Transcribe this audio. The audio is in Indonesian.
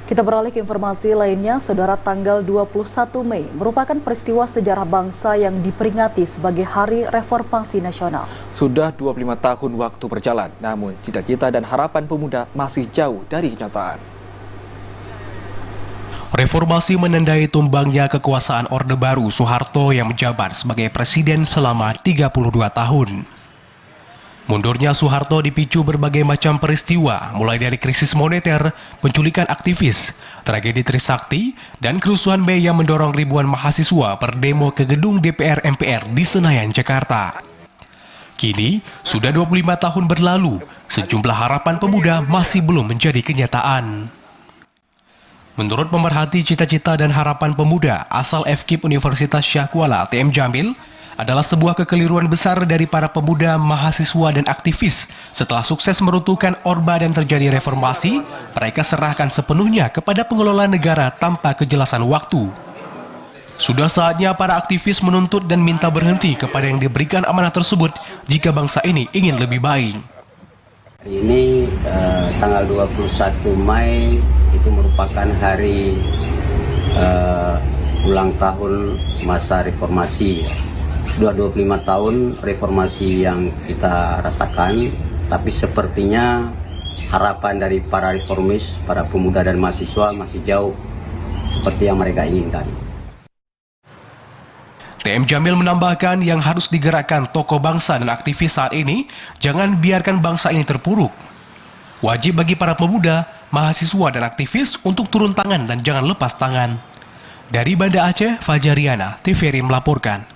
Kita beralih ke informasi lainnya, Saudara, tanggal 21 Mei merupakan peristiwa sejarah bangsa yang diperingati sebagai Hari Reformasi Nasional. Sudah 25 tahun waktu berjalan, namun cita-cita dan harapan pemuda masih jauh dari kenyataan. Reformasi menandai tumbangnya kekuasaan Orde Baru Soeharto yang menjabat sebagai presiden selama 32 tahun. Mundurnya Soeharto dipicu berbagai macam peristiwa, mulai dari krisis moneter, penculikan aktivis, tragedi Trisakti, dan kerusuhan Mei yang mendorong ribuan mahasiswa berdemo ke gedung DPR MPR di Senayan, Jakarta. Kini, sudah 25 tahun berlalu, sejumlah harapan pemuda masih belum menjadi kenyataan. Menurut pemerhati cita-cita dan harapan pemuda asal FKIP Universitas Syah Kuala, TM Jamil, adalah sebuah kekeliruan besar dari para pemuda, mahasiswa, dan aktivis. Setelah sukses meruntuhkan Orba dan terjadi reformasi, mereka serahkan sepenuhnya kepada pengelola negara tanpa kejelasan waktu. Sudah saatnya para aktivis menuntut dan minta berhenti kepada yang diberikan amanah tersebut jika bangsa ini ingin lebih baik. Ini tanggal 21 Mei itu merupakan hari ulang tahun masa reformasi. Sudah 25 tahun reformasi yang kita rasakan, tapi sepertinya harapan dari para reformis, para pemuda dan mahasiswa masih jauh seperti yang mereka inginkan. TM Jamil menambahkan yang harus digerakkan tokoh bangsa dan aktivis saat ini, jangan biarkan bangsa ini terpuruk. Wajib bagi para pemuda, mahasiswa, dan aktivis untuk turun tangan dan jangan lepas tangan. Dari Banda Aceh, Fajariana, TVRI melaporkan.